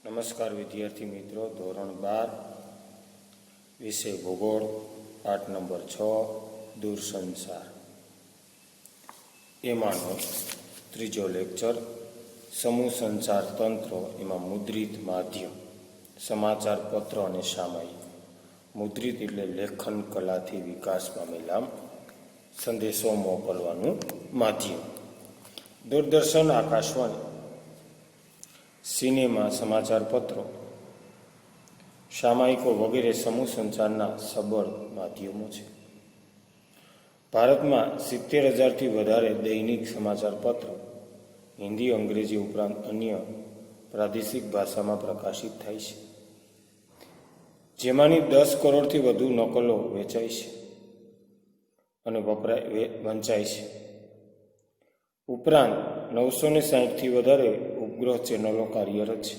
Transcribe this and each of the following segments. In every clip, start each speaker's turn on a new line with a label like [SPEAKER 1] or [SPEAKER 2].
[SPEAKER 1] નમસ્કાર વિદ્યાર્થી મિત્રો, ધોરણ 12 વિષય ભૂગોળ, પાઠ નંબર 6 દૂરસંચાર. એમાંનો ત્રીજો લેક્ચર સમૂહ સંચાર તંત્રો, એમાં મુદ્રિત માધ્યમ, સમાચાર પત્ર અને સામાયિક. મુદ્રિત એટલે લેખન કલાથી વિકાસ પામેલા સંદેશો મોકલવાનું માધ્યમ. દૂરદર્શન, આકાશવાણી, સિનેમા, સમાચાર પત્રો, સામાયિકો વગેરે સમૂહ સંચારના સબળ માધ્યમો છે. ભારતમાં 70,000થી વધારે દૈનિક સમાચાર પત્રો હિન્દી, અંગ્રેજી ઉપરાંત અન્ય પ્રાદેશિક ભાષામાં પ્રકાશિત થાય છે, જેમાંની 10 કરોડથી વધુ નકલો વેચાય છે અને વંચાય છે. ઉપરાંત 960થી વધારે ઉપગ્રહ ચેનલો કાર્યરત છે,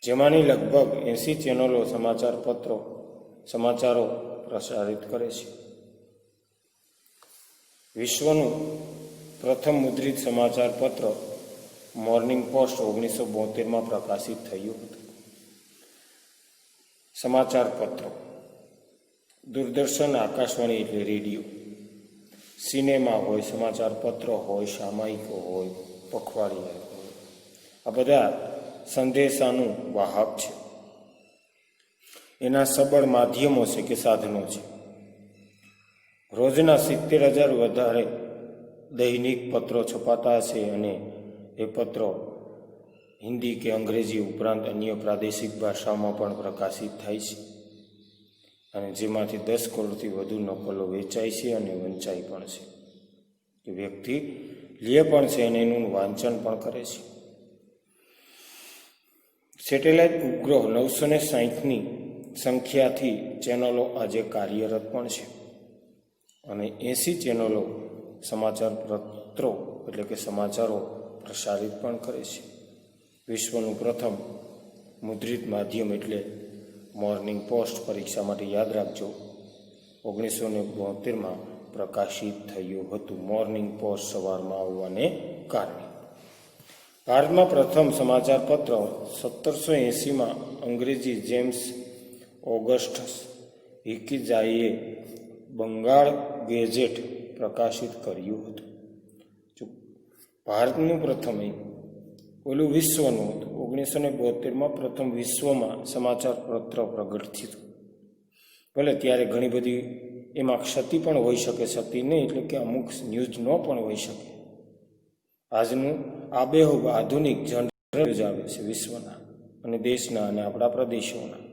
[SPEAKER 1] જેમાંની લગભગ 80 ચેનલો સમાચારો પ્રસારિત કરે છે. વિશ્વનું પ્રથમ મુદ્રિત સમાચાર પત્ર મોર્નિંગ પોસ્ટ 1972માં પ્રકાશિત થયું હતું. સમાચાર પત્રો: દૂરદર્શન, આકાશવાણી એટલે રેડિયો, સિનેમા હોય, સમાચાર પત્રો હોય, સામાયિકો હોય, પખવાડિયા હોય, આ બધા સંદેશાનું વાહક છે. એના સબળ માધ્યમો છે કે સાધનો છે. રોજના 70,000 વધારે દૈનિક પત્રો છપાતા હશે અને એ પત્રો હિન્દી કે અંગ્રેજી ઉપરાંત અન્ય પ્રાદેશિક ભાષાઓમાં પણ પ્રકાશિત થાય છે અને જેમાંથી 10 કરોડથી વધુ નકલો વેચાય છે અને વંચાય પણ છે. કે વ્યક્તિ લે પણ છે અને એનું વાંચન પણ કરે છે. સેટેલાઇટ ઉપગ્રહ 960ની સંખ્યાથી ચેનલો આજે કાર્યરત પણ છે અને 80 ચેનલો સમાચાર પત્રો એટલે કે સમાચારો પ્રસારિત પણ કરે છે. વિશ્વનું પ્રથમ મુદ્રિત માધ્યમ એટલે મોર્નિંગ પોસ્ટ, પરીક્ષા માટે યાદ રાખજો, 1972માં પ્રકાશિત થયું હતું. મોર્નિંગ પોસ્ટ સવારમાં આવવાને કારણે. ભારતમાં પ્રથમ સમાચાર પત્ર 1780માં અંગ્રેજી જેમ્સ ઓગસ્ટસ હિકિજાઈએ બંગાળ ગેઝેટ પ્રકાશિત કર્યું હતું. ભારતનું પ્રથમ વિશ્વનું હતું. 1972માં પ્રથમ વિશ્વમાં સમાચાર પત્ર પ્રગટ થયું. ભલે ત્યારે ઘણી બધી એમાં ક્ષતિ પણ હોઈ શકે, ક્ષતિ નહીં એટલે કે અમુક ન્યૂઝ ન પણ હોઈ શકે. આજનું આબેહૂબ આધુનિક જનરલ આવે છે વિશ્વના અને દેશના અને આપણા પ્રદેશોના.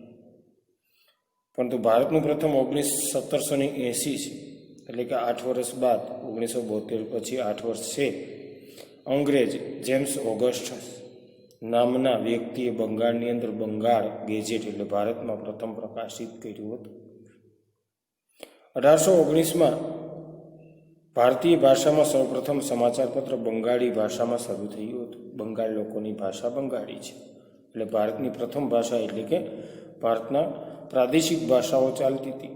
[SPEAKER 1] પરંતુ ભારતનું પ્રથમ 1780 છે, એટલે કે 8 વર્ષ બાદ 1972 પછી 8 વર્ષ છે. અંગ્રેજ જેમ્સ ઓગસ્ટસ નામના વ્યક્તિએ બંગાળની અંદર બંગાળ ગેઝેટ એટલે ભારતમાં પ્રથમ પ્રકાશિત કર્યું હતું. 1819માં ભારતીય ભાષામાં સૌપ્રથમ સમાચાર પત્ર બંગાળી ભાષામાં શરૂ થયું હતું. બંગાળ લોકોની ભાષા બંગાળી છે, એટલે ભારતની પ્રથમ ભાષા એટલે કે ભારતના પ્રાદેશિક ભાષાઓ ચાલતી હતી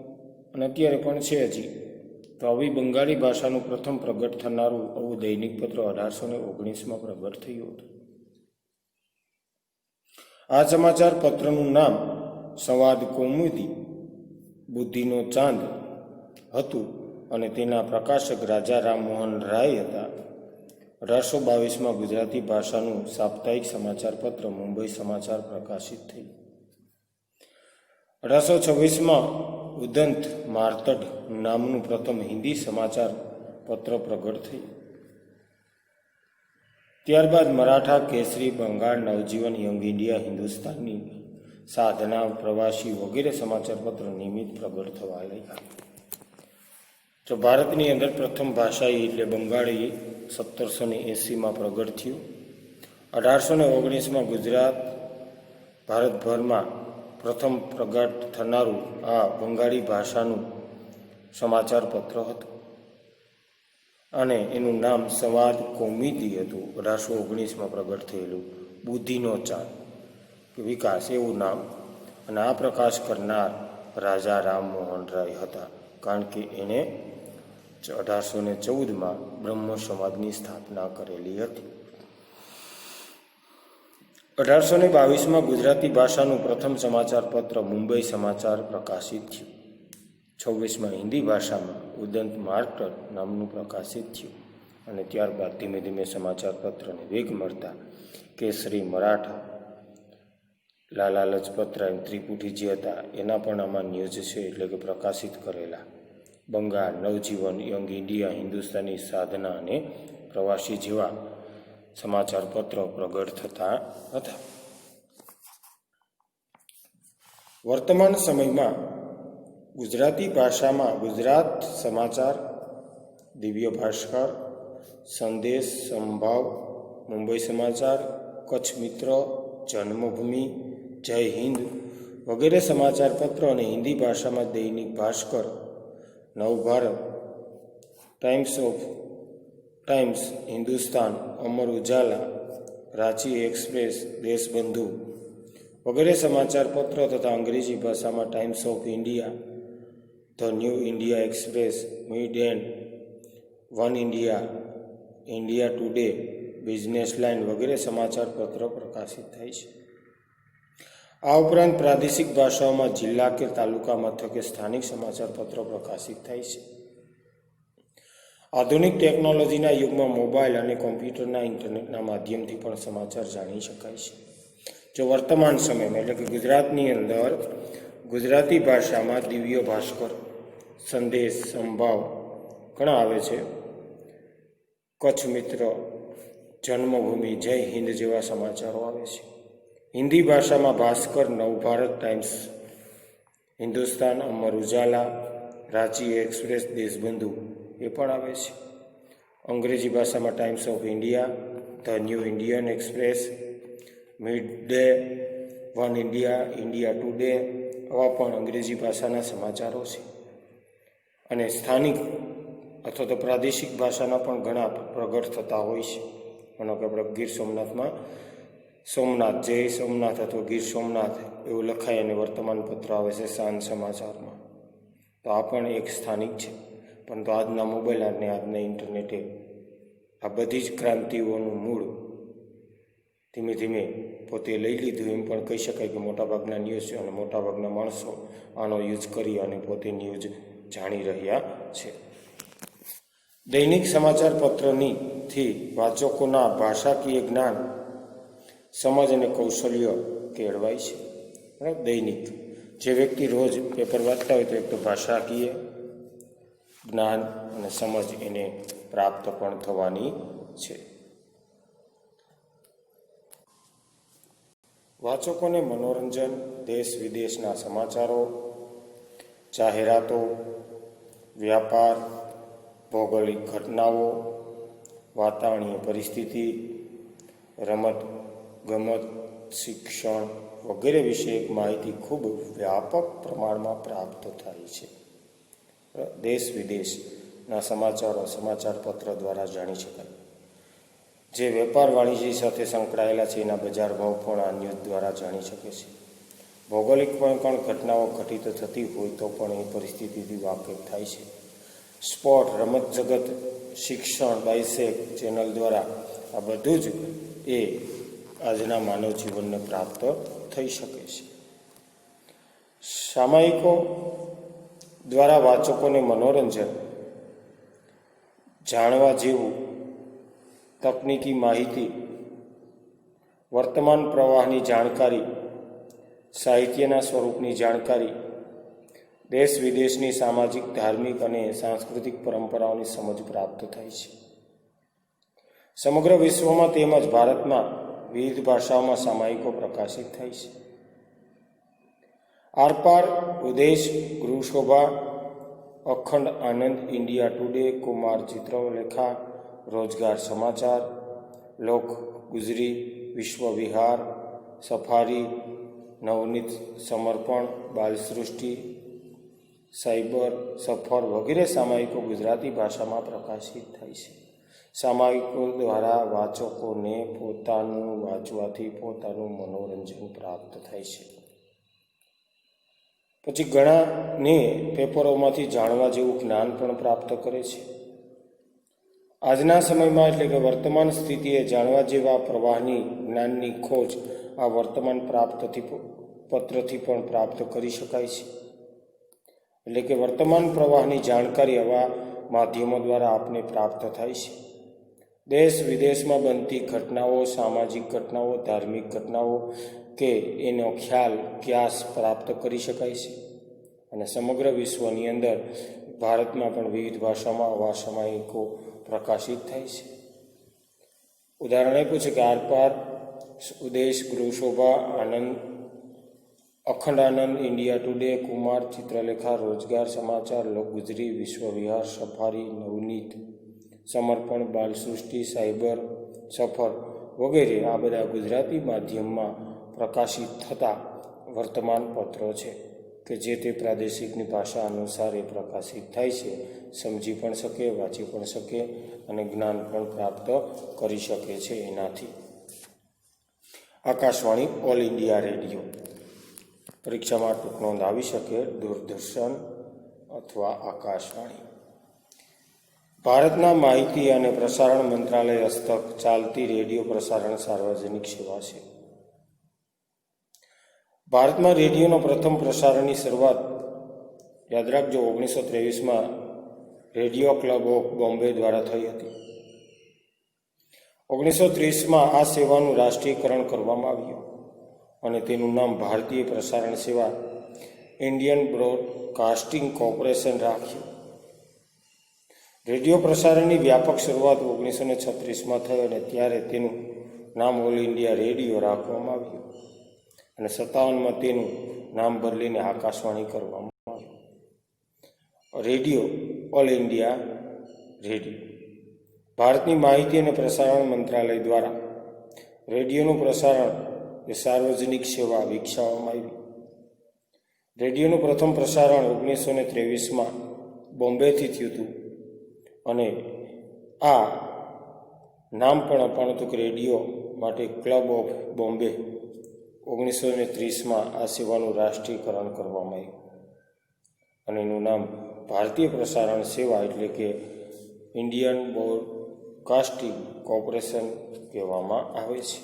[SPEAKER 1] અને અત્યારે પણ છે હજી. તો આવી બંગાળી ભાષાનું પ્રથમ પ્રગટ થનારું આવું દૈનિક પત્ર 1819માં પ્રગટ થયું હતું. આ સમાચાર પત્રનું નામ સંવાદ કૌમુદી, બુદ્ધિનો ચાંદ હતું અને તેના પ્રકાશક રાજા રામમોહન રાય હતા. 1822માં ગુજરાતી ભાષાનું સાપ્તાહિક સમાચાર પત્ર મુંબઈ સમાચાર પ્રકાશિત થયું. 1826માં ઉદંત માર્તડ નામનું પ્રથમ હિન્દી સમાચાર પત્ર પ્રગટ થયું. ત્યારબાદ મરાઠા કેસરી, બંગાળ નવજીવન, યંગ ઇન્ડિયા, હિન્દુસ્તાની, સાધના, પ્રવાસી વગેરે સમાચાર પત્ર નિયમિત પ્રગટ થવા લાગ્યા. તો ભારતની અંદર પ્રથમ ભાષા એટલે બંગાળી 1780માં પ્રગટ થયું. 1819માં ગુજરાત ભારતભરમાં પ્રથમ પ્રગટ થનારું આ બંગાળી ભાષાનું સમાચાર પત્ર હતું અને એનું નામ સંવાદ કૌમુદી હતું. 1819માં પ્રગટ થયેલું બુદ્ધિનો ચાંદ કે વિકાસ એવું નામ. અને આ પ્રકાશ કરનાર રાજા રામમોહન રાય હતા, કારણ કે એણે 1814માં બ્રહ્મ સમાજની સ્થાપના કરેલી હતી. 1822 ગુજરાતી ભાષાનું પ્રથમ સમાચાર પત્ર મુંબઈ સમાચાર પ્રકાશિત થયું. 26 હિન્દી ભાષામાં ઉદંત માર્ટર નામનું પ્રકાશિત થયું. અને ત્યારબાદ ધીમે ધીમે સમાચાર પત્રને વેગ મળતા કેસરી, મરાઠા, લાલા લજપતરાય, ત્રિપુટી જે હતા એના પણ આમાં ન્યૂઝ છે, એટલે કે પ્રકાશિત કરેલા. બંગાળ, નવજીવન, યંગ ઇન્ડિયા, હિન્દુસ્તાની સાધના અને પ્રવાસી જેવા સમાચાર પત્રો પ્રગટ થતા હતા. વર્તમાન સમયમાં ગુજરાતી ભાષામાં ગુજરાત સમાચાર, દિવ્ય ભાસ્કર, સંદેશ, સંભાવ, મુંબઈ સમાચાર, કચ્છ મિત્ર, જન્મભૂમિ, જય હિન્દ વગેરે સમાચાર પત્રો અને હિન્દી ભાષામાં દૈનિક ભાસ્કર, નવભારત, ટાઈમ્સ, હિન્દુસ્તાન, અમર ઉજાલા, રાંચી એક્સપ્રેસ, દેશબંધુ વગેરે સમાચાર પત્રો તથા અંગ્રેજી ભાષામાં times of India, the new India express, mid and, one India, India today, business line વગેરે સમાચાર પત્રો પ્રકાશિત થાય છે. આ ઉપરાંત પ્રાદેશિક ભાષાઓમાં જિલ્લા કે તાલુકા મથકે સ્થાનિક સમાચાર પત્રો પ્રકાશિત થાય છે. આધુનિક ટેકનોલોજીના યુગમાં મોબાઈલ અને કોમ્પ્યુટરના ઇન્ટરનેટના માધ્યમથી પણ સમાચાર જાણી શકાય છે. જો વર્તમાન સમયમાં એટલે કે ગુજરાતની અંદર ગુજરાતી ભાષામાં દિવ્ય ભાસ્કર, સંદેશ, સંભાવ ઘણા આવે છે, કચ્છ મિત્ર, જન્મભૂમિ, જય હિન્દ જેવા સમાચારો આવે છે. હિન્દી ભાષામાં ભાસ્કર, નવભારત, ટાઈમ્સ, હિન્દુસ્તાન, અમર ઉજાલા, રાંચી એક્સપ્રેસ, દેશબંધુ એ પણ આવે છે. અંગ્રેજી ભાષામાં times of India, the new Indian express, mid day, one India, India today આવા પણ અંગ્રેજી ભાષાના સમાચારો છે. અને સ્થાનિક અથવા તો પ્રાદેશિક ભાષાના પણ ઘણા પ્રગટ થતા હોય છે. માનો કે આપણે ગીર સોમનાથમાં સોમનાથ, જય સોમનાથ અથવા ગીર સોમનાથ એવું લખાય અને વર્તમાન પત્ર આવે છે સાંજ સમાચારમાં. તો આ પણ એક સ્થાનિક છે. પરંતુ આજના મોબાઈલ અને આજના ઇન્ટરનેટે આ બધી જ ક્રાંતિઓનું મૂળ ધીમે ધીમે પોતે લઈ લીધું એમ પણ કહી શકાય કે મોટાભાગના ન્યૂઝ અને મોટાભાગના માણસો આનો યુઝ કરી અને પોતે ન્યૂઝ જાણી રહ્યા છે. દૈનિક સમાચાર પત્રથી વાચકોના ભાષાકીય જ્ઞાન, સમજ અને કૌશલ્ય કેળવાય છે. દૈનિક જે વ્યક્તિ રોજ પેપર વાંચતા હોય તો એક તો ભાષાકીય જ્ઞાન અને સમજ એને પ્રાપ્ત પણ થવાની છે. વાચકોને મનોરંજન, દેશ વિદેશના સમાચારો, જાહેરાતો, વ્યાપાર, ભૌગોલિક ઘટનાઓ, વાતાવરણીય પરિસ્થિતિ, રમત ગમત, શિક્ષણ વગેરે વિશે માહિતી ખૂબ વ્યાપક પ્રમાણમાં પ્રાપ્ત થાય છે. દેશ વિદેશના સમાચારો સમાચાર પત્ર દ્વારા જાણી શકાય. જે વેપાર વાણિજ્ય સાથે સંકળાયેલા છે એના બજાર ભાવ પણ આ ન્યૂઝ દ્વારા જાણી શકે છે. ભૌગોલિક પણ ઘટનાઓ ઘટિત થતી હોય તો પણ એ પરિસ્થિતિથી વાકેફ થાય છે. સ્પોર્ટ, રમત જગત, શિક્ષણ, બાયસેક ચેનલ દ્વારા આ બધું જ એ આજના માનવ જીવનને પ્રાપ્ત થઈ શકે છે. સામાયિકો દ્વારા વાચકોને મનોરંજન, જાણવા જેવું, તકનીકી માહિતી, વર્તમાન પ્રવાહની જાણકારી, સાહિત્યના સ્વરૂપની જાણકારી, દેશ વિદેશની સામાજિક, ધાર્મિક અને સાંસ્કૃતિક પરંપરાઓની સમજ પ્રાપ્ત થાય છે. સમગ્ર વિશ્વમાં તેમજ ભારતમાં વિવિધ ભાષાઓમાં સામાયિકો પ્રકાશિત થાય છે. આરપાર, ઉદેશ, ગૃહશોભા, અખંડ આનંદ, ઇન્ડિયા ટુડે, કુમાર ચિત્રલેખા, રોજગાર સમાચાર, લોક ગુજરી, વિશ્વ વિહાર, સફારી, નવનીત સમર્પણ, બાલસૃષ્ટિ, સાયબર, સફર વગેરે સામાયિકો ગુજરાતી ભાષામાં પ્રકાશિત થાય છે. સામાયિકો દ્વારા વાચકોને પોતાનું વાંચવાથી પોતાનું મનોરંજન પ્રાપ્ત થાય છે. પછી ઘણાને પેપરોમાંથી જાણવા જેવું જ્ઞાન પણ પ્રાપ્ત કરે છે. આજના સમયમાં એટલે કે વર્તમાન સ્થિતિએ જાણવા જેવા પ્રવાહની જ્ઞાનની ખોજ આ વર્તમાન પત્રથી પણ પ્રાપ્ત કરી શકાય છે. એટલે કે વર્તમાન પ્રવાહની જાણકારી આવા માધ્યમો દ્વારા આપને પ્રાપ્ત થાય છે. દેશ વિદેશમાં બનતી ઘટનાઓ, સામાજિક ઘટનાઓ, ધાર્મિક ઘટનાઓ કે એનો ખ્યાલ ક્યાસ પ્રાપ્ત કરી શકાય છે. અને સમગ્ર વિશ્વની અંદર ભારતમાં પણ વિવિધ ભાષામાં આવા સામયિકો પ્રકાશિત થાય છે. ઉદાહરણ આપ્યું છે કે આરપાર, ઉદેશ, ગૃહશોભા, આનંદ, અખંડ આનંદ, ઇન્ડિયા ટુડે, કુમાર, ચિત્રલેખા, રોજગાર, સમાચાર, લોકગુજરી, વિશ્વવિહાર, સફારી, નવનીત, સમર્પણ, બાલસૃષ્ટિ, સાયબર, સફર વગેરે આ બધા ગુજરાતી માધ્યમમાં પ્રકાશિત થતા વર્તમાન પત્રો છે કે જે તે પ્રાદેશિકની ભાષા અનુસાર એ પ્રકાશિત થાય છે. સમજી પણ શકે, વાંચી પણ શકે અને જ્ઞાન પણ પ્રાપ્ત કરી શકે છે એનાથી. Akashvani, all India radio. પરીક્ષામાં ટૂંક નોંધ આવી શકે, દૂરદર્શન અથવા આકાશવાણી. ભારતના માહિતી અને પ્રસારણ મંત્રાલય હસ્તક ચાલતી રેડિયો પ્રસારણ સાર્વજનિક સેવા છે. ભારતમાં રેડિયોનો પ્રથમ પ્રસારણની શરૂઆત, યાદ રાખજો, 1923માં રેડિયો ક્લબ ઓફ બોમ્બે દ્વારા થઈ હતી. 1930માં આ સેવાનું રાષ્ટ્રીયકરણ કરવામાં આવ્યું અને તેનું નામ ભારતીય પ્રસારણ સેવા ઇન્ડિયન બ્રોડકાસ્ટિંગ કોર્પોરેશન રાખ્યું. રેડિયો પ્રસારણની વ્યાપક શરૂઆત 1936માં થઈ અને ત્યારે તેનું નામ ઓલ ઇન્ડિયા રેડિયો રાખવામાં આવ્યું અને 57માં તેનું નામ બદલીને આકાશવાણી કરવામાં આવ્યું. Radio, all India radio. ભારતની માહિતી અને પ્રસારણ મંત્રાલય દ્વારા રેડિયોનું પ્રસારણ એ સાર્વજનિક સેવા વિકસાવવામાં આવી. રેડિયોનું પ્રથમ પ્રસારણ 1923માં બોમ્બેથી થયું હતું અને આ નામ પણ અપાણું હતું કે રેડિયો માટે ક્લબ ઓફ બોમ્બે. 1930માં આ સેવાનું રાષ્ટ્રીયકરણ કરવામાં આવ્યું અને એનું નામ ભારતીય પ્રસારણ સેવા એટલે કે ઇન્ડિયન બ્રોડકાસ્ટિંગ કોર્પોરેશન કહેવામાં આવે છે.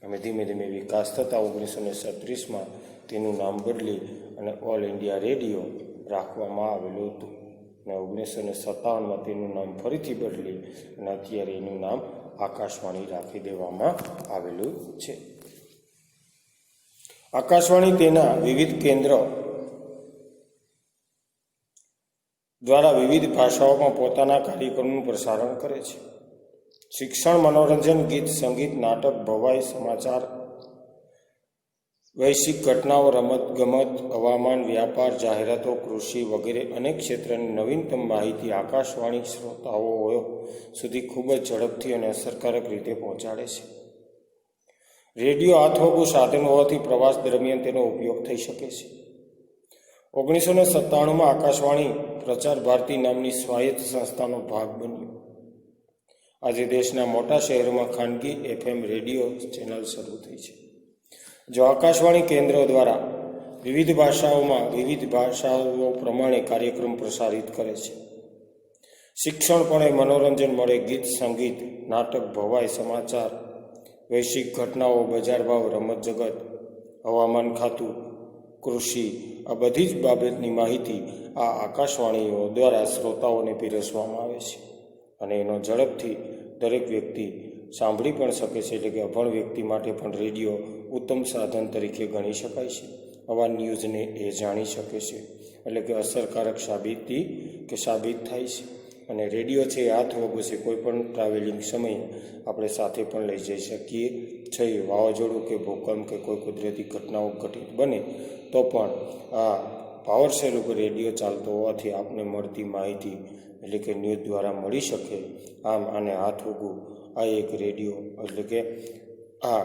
[SPEAKER 1] અને ધીમે ધીમે વિકાસ થતાં 1936માં તેનું નામ બદલી અને ઓલ ઇન્ડિયા રેડિયો રાખવામાં આવેલું હતું અને 1957માં તેનું નામ ફરીથી બદલી અને અત્યારે એનું નામ આકાશવાણી રાખી દેવામાં આવેલું છે. આકાશવાણી તેના વિવિધ કેન્દ્ર દ્વારા વિવિધ ભાષાઓમાં પોતાના કાર્યક્રમોનું પ્રસારણ કરે છે. શિક્ષણ, મનોરંજન, ગીત, સંગીત, નાટક, ભવાઈ, સમાચાર, વૈશ્વિક ઘટનાઓ, રમત ગમત, હવામાન, વ્યાપાર, જાહેરાતો, કૃષિ વગેરે અનેક ક્ષેત્રની નવીનતમ માહિતી આકાશવાણી શ્રોતાઓ સુધી ખૂબ જ ઝડપથી અને અસરકારક રીતે પહોંચાડે છે. રેડિયો હાથવગું સાધન હોવાથી પ્રવાસ દરમિયાન તેનો ઉપયોગ થઈ શકે છે. 1997માં આકાશવાણી પ્રચાર ભારતી નામની સ્વાયત્ત સંસ્થાનો ભાગ બન્યું. આજે દેશના મોટા શહેરોમાં ખાનગી FM રેડિયો ચેનલ શરૂ થઈ છે. જો આકાશવાણી કેન્દ્રો દ્વારા વિવિધ ભાષાઓ પ્રમાણે કાર્યક્રમ પ્રસારિત કરે છે. શિક્ષણ પણ મનોરંજન મળે, ગીત, સંગીત, નાટક, ભવાઈ, સમાચાર, વૈશ્વિક ઘટનાઓ, બજાર ભાવ, રમત જગત, હવામાન ખાતું, કૃષિ, આ બધી જ બાબતની માહિતી આ આકાશવાણીઓ દ્વારા શ્રોતાઓને પીરસવામાં આવે છે અને એનો ઝડપથી દરેક વ્યક્તિ સાંભળી પણ શકે છે. એટલે કે અભણ વ્યક્તિ માટે પણ રેડિયો ઉત્તમ સાધન તરીકે ગણી શકાય છે. આવા ન્યૂઝને એ જાણી શકે છે એટલે કે અસરકારક સાબિત થાય છે. અને રેડિયો છે એ હાથવગું છે, કોઈ પણ ટ્રાવેલિંગ સમયે આપણે સાથે પણ લઈ જઈ શકીએ છીએ. વાવાઝોડું કે ભૂકંપ કે કોઈ કુદરતી ઘટનાઓ ઘટિત બને તો પણ આ પાવર સેલ ઉપર રેડિયો ચાલતો હોવાથી આપને મળતી માહિતી એટલે કે ન્યૂઝ દ્વારા મળી શકે. આમ આને હાથવગું આ એક રેડિયો એટલે કે આ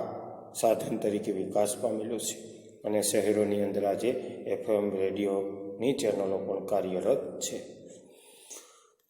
[SPEAKER 1] સાધન તરીકે વિકાસ પામેલો છે અને શહેરોની અંદર આજે FM રેડિયોની ચેનલો પણ કાર્યરત છે.